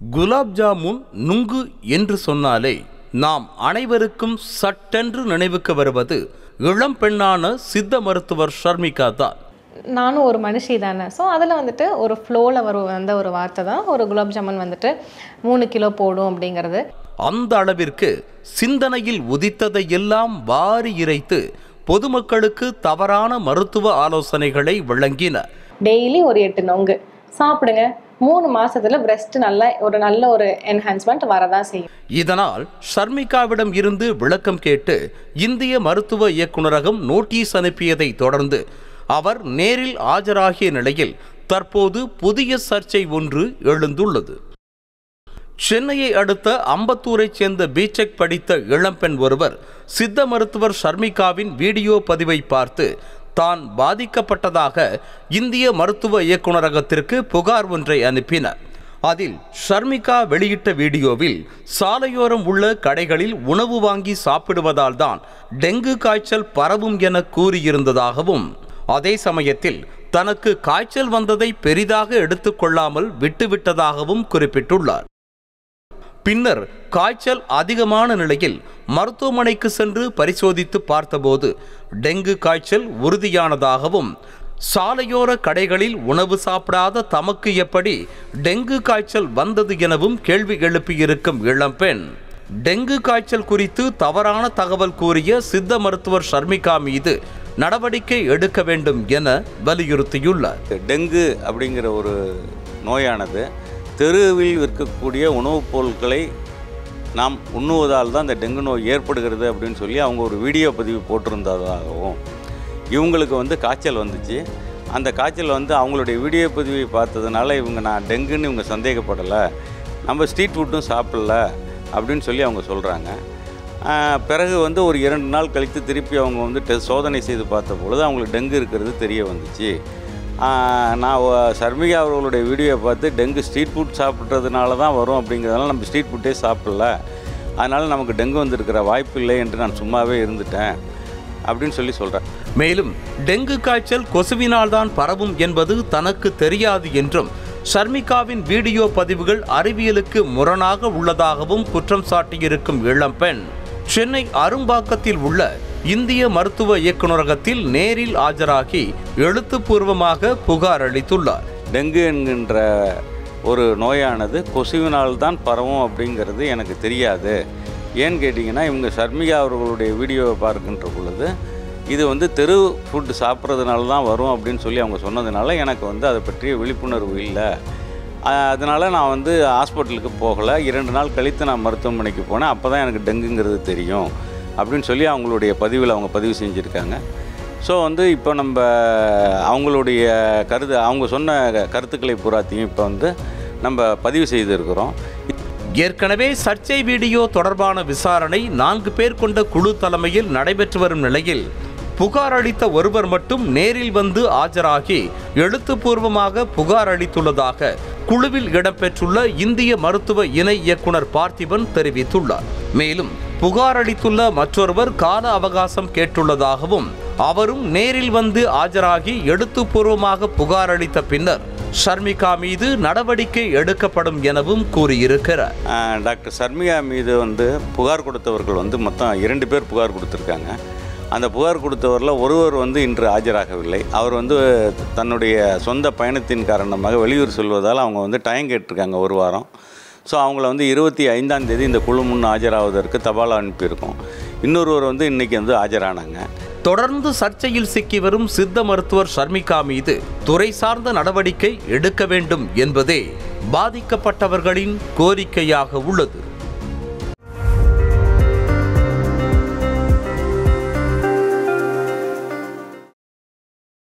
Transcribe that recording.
குலாப் ஜாமுன் நுங்கு என்று சொன்னாலே நாம் அனைவருக்கும் சட்டென்று நினைவுக்கு வருவது இளம் பெண்ணான சித்த மருத்துவர் ஷர்மிகா தான். நானும் ஒரு மனுஷி தானே. ஸோ அதில் வந்துட்டு ஒரு ஃப்ளோவில் வந்த ஒரு வார்த்தை தான் ஒரு குலாப் ஜாமுன் வந்துட்டு 3 கிலோ போடும் அப்படிங்கிறது. அந்த அளவிற்கு சிந்தனையில் உதித்ததை எல்லாம் வாரி இறைத்து பொதுமக்களுக்கு தவறான மருத்துவ ஆலோசனைகளை வழங்கின. டெய்லி ஒரு 8 நொங்கு சாப்பிடுங்க, 3 மாசத்துல பிரெஸ்ட் நல்ல ஒரு என்ஹான்ஸ்மெண்ட் வரதான் செய்யும். இதனால் ஷர்மிகாவிடம் இருந்து விளக்கம் கேட்டு இந்திய மருத்துவ இயக்குநரகம் நோட்டீஸ் அனுப்பியதை தொடர்ந்து அவர் நேரில் ஆஜராகிய நிலையில் தற்போது புதிய சர்ச்சை ஒன்று எழுந்துள்ளது. சென்னையை அடுத்த அம்பத்தூரை சேர்ந்த பிடெக் படித்த இளம்பெண் ஒருவர் சித்த மருத்துவர் ஷர்மிகாவின் வீடியோ பதிவை பார்த்து தான் பாதிக்கப்பட்டதாக இந்திய மருத்துவ இயக்குநரகத்திற்கு புகார் ஒன்றை அனுப்பினார். அதில் ஷர்மிகா வெளியிட்ட வீடியோவில் சாலையோரம் உள்ள கடைகளில் உணவு வாங்கி சாப்பிடுவதால் தான் டெங்கு காய்ச்சல் பரவும் என கூறியிருந்ததாகவும், அதே சமயத்தில் தனக்கு காய்ச்சல் வந்ததை பெரிதாக எடுத்துக்கொள்ளாமல் விட்டுவிட்டதாகவும் குறிப்பிட்டுள்ளார். பின்னர் காய்ச்சல் அதிகமான நிலையில் மருத்துவமனைக்கு சென்று பரிசோதித்து பார்த்தபோது டெங்கு காய்ச்சல் உறுதியானதாகவும், சாலையோர கடைகளில் உணவு சாப்பிடாத தமக்கு எப்படி டெங்கு காய்ச்சல் வந்தது எனவும் கேள்வி எழுப்பியிருக்கும் இளம்பெண் டெங்கு காய்ச்சல் குறித்து தவறான தகவல் கூறிய சித்த மருத்துவர் ஷர்மிகா மீது நடவடிக்கை எடுக்க வேண்டும் என வலியுறுத்தியுள்ளார். டெங்கு அப்படிங்கிற ஒரு நோயானது தெருவில் விற்கக்கூடிய உணவுப் பொருட்களை நாம் உண்ணுவதால் தான் இந்த டெங்கு நோய் ஏற்படுகிறது அப்படின்னு சொல்லி அவங்க ஒரு வீடியோ பதிவு போட்டிருந்ததாகவும், இவங்களுக்கு காய்ச்சல் வந்துச்சு. அந்த காய்ச்சல் அவங்களுடைய வீடியோ பதிவை பார்த்ததுனால நான் டெங்குன்னு இவங்க சந்தேகப்படலை, நம்ம ஸ்ட்ரீட் ஃபுட்டும் சாப்பிடல அப்படின்னு சொல்லி அவங்க சொல்கிறாங்க. பிறகு ஒரு 2 நாள் கழித்து திருப்பி அவங்க சோதனை செய்து பார்த்த பொழுது அவங்களுக்கு டெங்கு இருக்கிறது தெரிய வந்துச்சு. நான் ஷர்மிகா அவர்களுடைய வீடியோ பார்த்து டெங்கு ஸ்ட்ரீட் ஃபுட் சாப்பிட்றதுனால தான் வரும் அப்படிங்கிறதுனால நம்ம ஸ்ட்ரீட் ஃபுட்டே சாப்பிடல, அதனால் நமக்கு டெங்கு வந்திருக்கிற வாய்ப்பு இல்லை என்று நான் சும்மாவே இருந்துட்டேன் அப்படின்னு சொல்லி சொல்கிறேன். மேலும் டெங்கு காய்ச்சல் கொசுவினால் தான் பரவும் என்பது தனக்கு தெரியாது என்றும், ஷர்மிகாவின் வீடியோ பதிவுகள் அறிவியலுக்கு முரணாக உள்ளதாகவும் குற்றம் சாட்டியிருக்கும் இளம்பெண் சென்னை அரும்பாக்கத்தில் உள்ள இந்திய மருத்துவ இயக்குநரகத்தில் நேரில் ஆஜராகி எழுத்துப்பூர்வமாக புகார் அளித்துள்ளார். டெங்கு என்கின்ற ஒரு நோயானது கொசுவினால் தான் பரவும் அப்படிங்கிறது எனக்கு தெரியாது. ஏன்னு கேட்டிங்கன்னா, இவங்க ஷர்மிகா அவர்களுடைய வீடியோவை பார்க்கின்ற பொழுது இது தெரு ஃபுட்டு சாப்பிட்றதுனால தான் வரும் அப்படின்னு சொல்லி அவங்க சொன்னதுனால எனக்கு அதை பற்றிய விழிப்புணர்வு இல்லை. அதனால் நான் ஹாஸ்பிட்டலுக்கு போகலை. 2 நாள் கழித்து நான் மருத்துவமனைக்கு போனேன். அப்போ தான் எனக்கு டெங்குங்கிறது தெரியும் அப்படின்னு சொல்லி அவங்களுடைய பதிவில் அவங்க பதிவு செஞ்சுருக்காங்க. ஸோ இப்போ நம்ம அவங்களுடைய அவங்க சொன்ன கருத்துக்களை பூராத்தையும் இப்போ நம்ம பதிவு செய்திருக்கிறோம். ஏற்கனவே சர்ச்சை வீடியோ தொடர்பான விசாரணை 4 பேர் கொண்ட குழு தலைமையில் நடைபெற்று வரும் நிலையில் புகார் அளித்த ஒருவர் மட்டும் நேரில் வந்து ஆஜராகி எழுத்துப்பூர்வமாக புகார் அளித்துள்ளதாக குழுவில் இடம்பெற்றுள்ள இந்திய மருத்துவ இணை இயக்குனர் பார்த்திபன் தெரிவித்துள்ளார். மேலும் புகார் அளித்துள்ள மற்றொருவர் கால அவகாசம் கேட்டுள்ளதாகவும், அவரும் நேரில் வந்து ஆஜராகி எழுத்துப்பூர்வமாக புகார் அளித்த பின்னர் ஷர்மிகா மீது நடவடிக்கை எடுக்கப்படும் எனவும் கூறியிருக்கிறார். டாக்டர் ஷர்மிகா மீது புகார் கொடுத்தவர்கள் மொத்தம் 2 பேர் புகார் கொடுத்துருக்காங்க. அந்த புகார் கொடுத்தவரில் ஒருவர் இன்று ஆஜராகவில்லை. அவர் தன்னுடைய சொந்த பயணத்தின் காரணமாக வெளியூர் செல்வதால் அவங்க டைம் கேட்டிருக்காங்க 1 வாரம். ஸோ அவங்கள 25ஆம் தேதி இந்த குழு முன் ஆஜராவதற்கு தபால் அனுப்பியிருக்கோம். இன்னொருவர் இன்றைக்கி ஆஜரானாங்க. தொடர்ந்து சர்ச்சையில் சிக்கி வரும் சித்த மருத்துவர் ஷர்மிகா மீது துறை சார்ந்த நடவடிக்கை எடுக்க வேண்டும் என்பதே பாதிக்கப்பட்டவர்களின் கோரிக்கையாக உள்ளது.